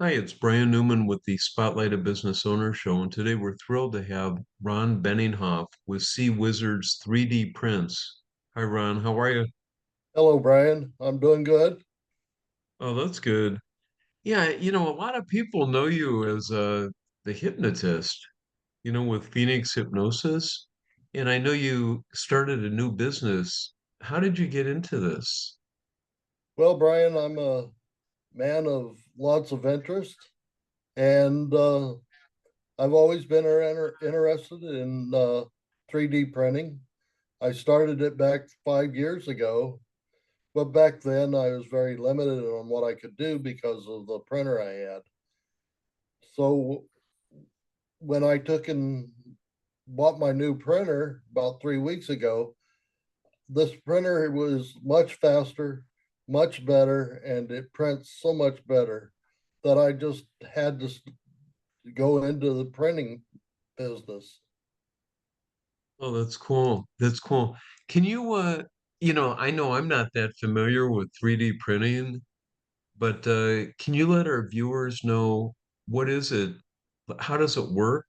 Hi, it's Brian Newman with the Spotlight of Business Owner Show, and today we're thrilled to have Ron Benninghoff with CWizards 3D Prints. Hi, Ron. How are you? Hello, Brian. I'm doing good. Oh, that's good. Yeah, a lot of people know you as the hypnotist, with Phoenix Hypnosis. And I know you started a new business. How did you get into this? Well, Brian, I'm a man of lots of interest, and I've always been interested in 3D printing. I started it back 5 years ago, but back then I was very limited on what I could do because of the printer I had. So when I took and bought my new printer about 3 weeks ago, this printer was much faster, much better, and it prints so much better that I just had to go into the printing business. Oh, that's cool. That's cool. Can you, I know I'm not that familiar with 3D printing. But can you let our viewers know what is it? How does it work?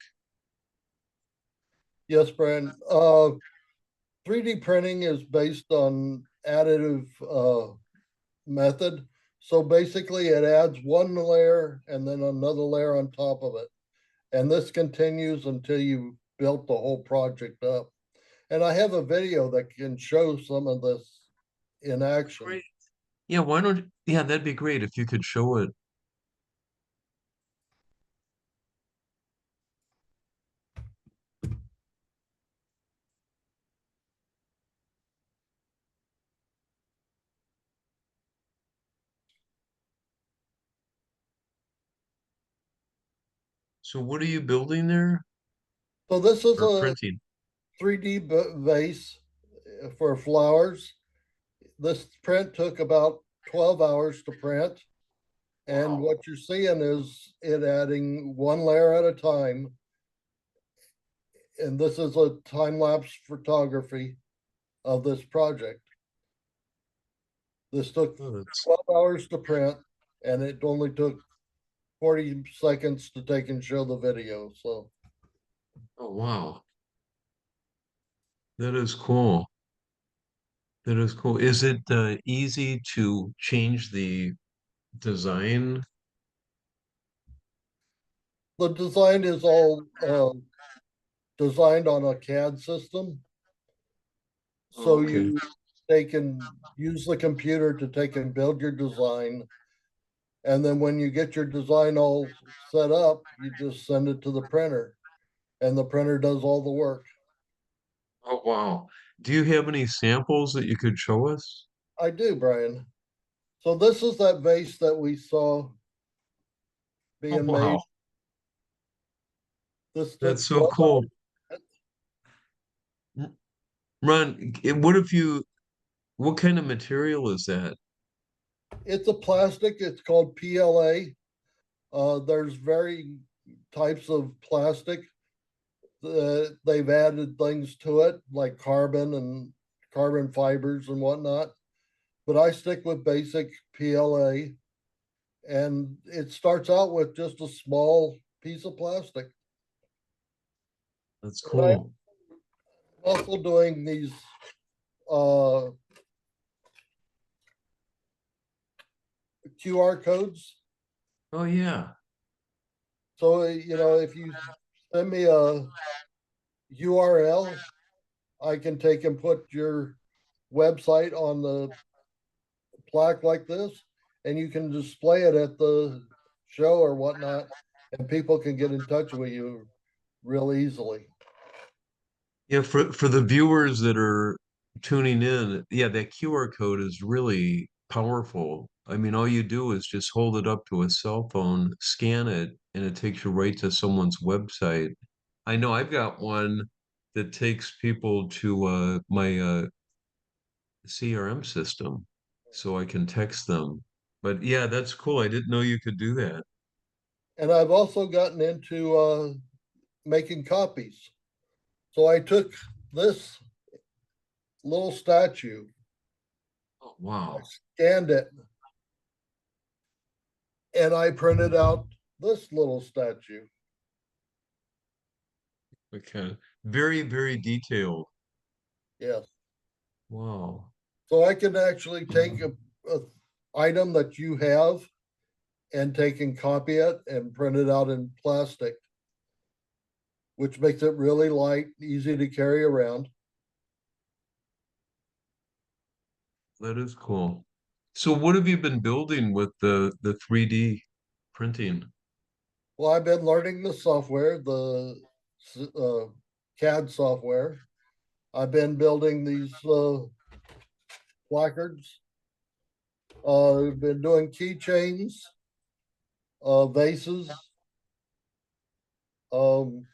Yes, Brian. 3D printing is based on additive method. So basically, it adds one layer and then another layer on top of it. And this continues until you built the whole project up. And I have a video that can show some of this in action. Great. Yeah, why don't, yeah, that'd be great if you could show it. So what are you building there So this is or a printing? 3D vase for flowers. This print took about 12 hours to print. And Wow. what you're seeing is it adding one layer at a time. And this is a time lapse photography of this project. This took Oh, that's, 12 hours to print, and it only took 40 seconds to take and show the video. So oh, wow. That is cool. That is cool. Is it easy to change the design? the design is all designed on a CAD system. Oh, So okay. you they can use the computer to take and build your design. And then when you get your design all set up, you just send it to the printer and the printer does all the work. Oh, wow. Do you have any samples that you could show us? I do, Brian. So this is that vase that we saw Oh, being made. wow. This That's took so 12 cool. hours. Ron, what if you, what kind of material is that? It's a plastic. It's called PLA. There's very types of plastic. They've added things to it like carbon and carbon fibers and whatnot. But I stick with basic PLA, and it starts out with just a small piece of plastic. That's And I'm cool. also doing these uh, QR codes. Oh yeah. So, if you send me a URL, I can take and put your website on the plaque like this, and you can display it at the show or whatnot, and people can get in touch with you real easily. Yeah, for the viewers that are tuning in, yeah, that QR code is really powerful. I mean, all you do is just hold it up to a cell phone, scan it, and it takes you right to someone's website. I know I've got one that takes people to my CRM system so I can text them. But yeah, that's cool. I didn't know you could do that. And I've also gotten into making copies. So I took this little statue, Oh, I wow. scanned it, And I printed out this little statue. Okay. Very, very detailed. Yes. Wow. So I can actually take a item that you have and take and copy it and print it out in plastic, which makes it really light, easy to carry around. That is cool. So what have you been building with the 3D printing? Well, I've been learning the software, the uh, CAD software. I've been building these placards. I've been doing keychains, vases, um,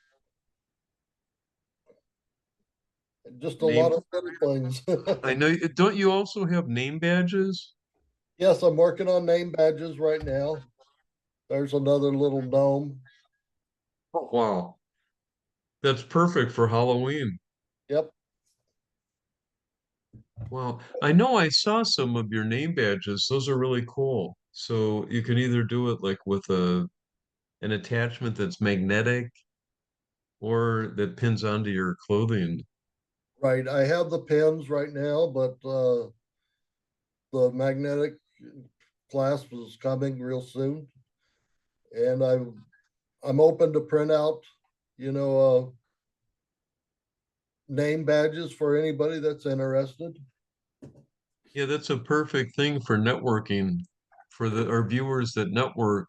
just a lot Name, of little things. I know, don't you also have name badges? Yes, I'm working on name badges right now. There's another little gnome. Oh, wow. That's perfect for Halloween. Yep, Wow. I know I saw some of your name badges. Those are really cool. So you can either do it like with an attachment that's magnetic or that pins onto your clothing. right. I have the pins right now, but the magnetic clasp is coming real soon, and I'm open to print out, you know, name badges for anybody that's interested. Yeah, that's a perfect thing for networking for the our viewers that network.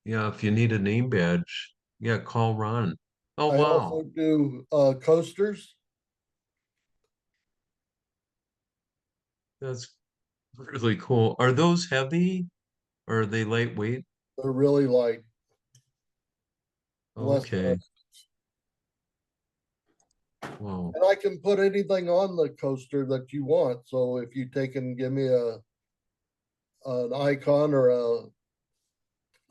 Yeah, if you need a name badge, yeah, call Ron. Oh, I wow. also do coasters. That's really cool. Are those heavy or are they lightweight? They're really light, less than Okay. Wow. and I can put anything on the coaster that you want. So if you take and give me a an icon or a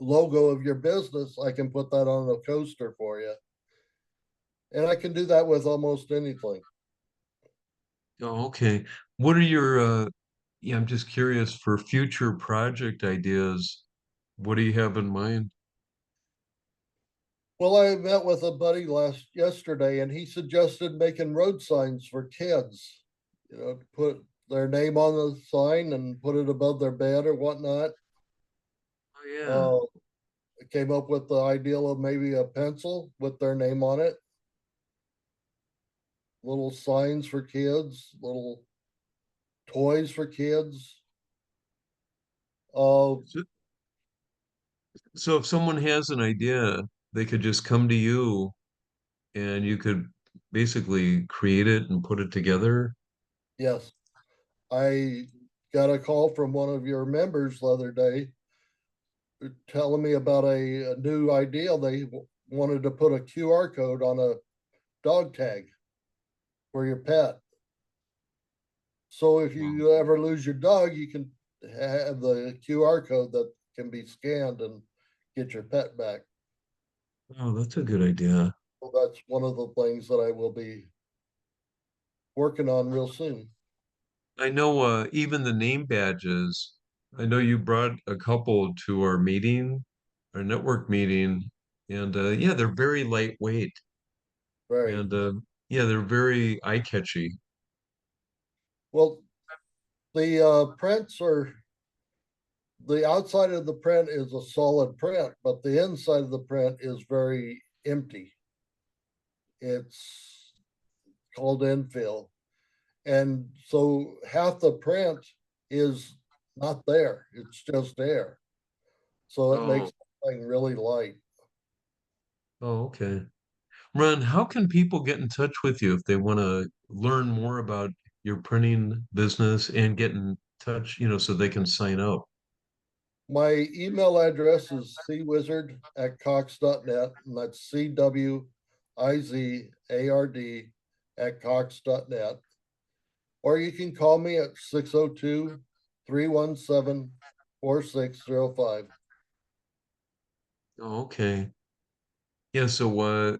logo of your business, I can put that on a coaster for you. And I can do that with almost anything. Oh, okay. What are your yeah, I'm just curious for future project ideas. What do you have in mind? Well, I met with a buddy last yesterday and he suggested making road signs for kids, to put their name on the sign and put it above their bed or whatnot. Oh, yeah. Uh, I came up with the ideal of maybe a pencil with their name on it, little signs for kids, little toys for kids. Uh, So, so if someone has an idea, they could just come to you and you could basically create it and put it together. yes, I got a call from one of your members the other day telling me about a new idea. They wanted to put a QR code on a dog tag for your pet. So if Wow. you ever lose your dog, you can have the QR code that can be scanned and get your pet back. Oh, that's a good idea. So that's one of the things that I will be working on real soon. I know even the name badges. I know you brought a couple to our meeting, our network meeting, and yeah, they're very lightweight Right. and yeah, they're very eye-catchy. Well, the prints are the outside of the print is a solid print, but the inside of the print is very empty. It's called infill. And so half the print is not there, it's just air. So it Oh, makes something really light. oh, okay. Ron, how can people get in touch with you if they want to learn more about your printing business and get in touch, so they can sign up? My email address is cwizard@cox.net, and that's CWIZARD@cox.net. Or you can call me at 602 317 4605. Oh, okay. Yeah, so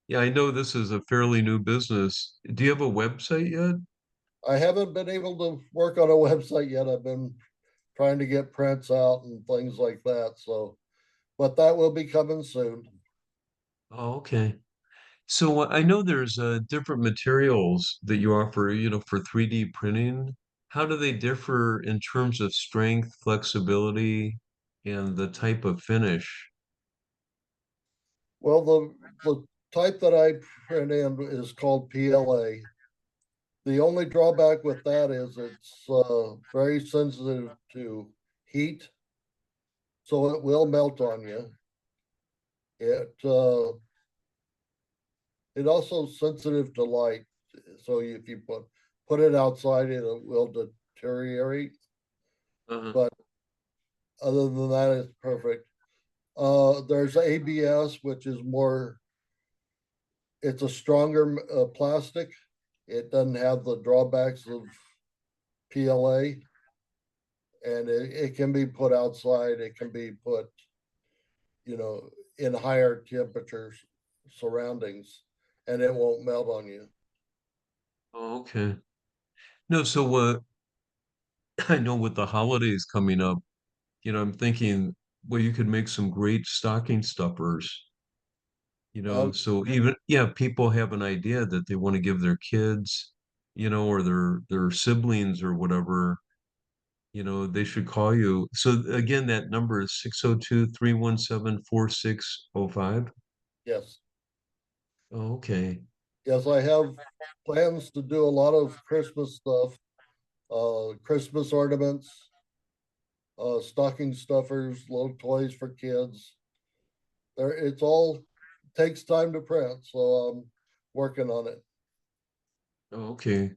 yeah, I know this is a fairly new business. Do you have a website yet? I haven't been able to work on a website yet. I've been trying to get prints out and things like that. So, but that will be coming soon. Oh, okay. So I know there's different materials that you offer, for 3D printing. How do they differ in terms of strength, flexibility, and the type of finish? Well, the type that I print in is called PLA. The only drawback with that is it's very sensitive to heat, so it will melt on you. It also sensitive to light, so if you put it outside, it will deteriorate. Uh, But other than that, it's perfect. There's ABS, which is more. It's a stronger plastic. It doesn't have the drawbacks of PLA, and it can be put outside. It can be put, you know, in higher temperatures surroundings, and it won't melt on you. oh, okay. No, so I know with the holidays coming up, I'm thinking, well, you could make some great stocking stuffers, Oh, so even, yeah, people have an idea that they want to give their kids, or their siblings or whatever, they should call you. So again, that number is 602-317-4605. yes. Oh, okay. Yes, I have plans to do a lot of Christmas stuff, Christmas ornaments, stocking stuffers, little toys for kids. There, it's all takes time to print, so I'm working on it. Oh, okay.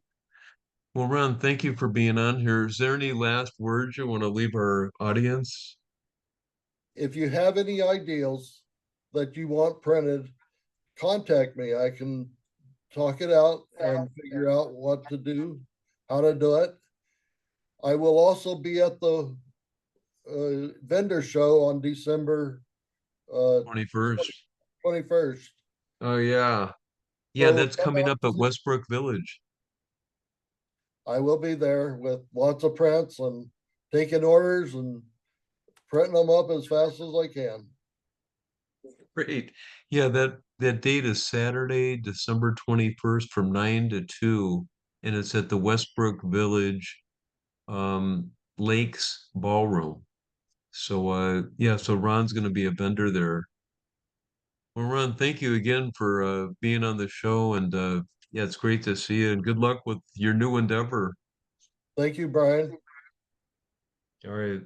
Well, Ron, thank you for being on here. Is there any last words you want to leave our audience? If you have any ideals that you want printed, contact me. I can talk it out and figure out what to do, how to do it. I will also be at the vendor show on December 21st. 21st. Oh, yeah. Yeah, So that's come coming out up and at see. Westbrook Village. I will be there with lots of prints and taking orders and printing them up as fast as I can. Great. Yeah, that date is Saturday, December 21st from 9 to 2, and it's at the Westbrook Village Lakes Ballroom. So yeah, so Ron's going to be a vendor there. Well, Ron, thank you again for being on the show, and yeah, it's great to see you, and good luck with your new endeavor. Thank you, Brian. All right.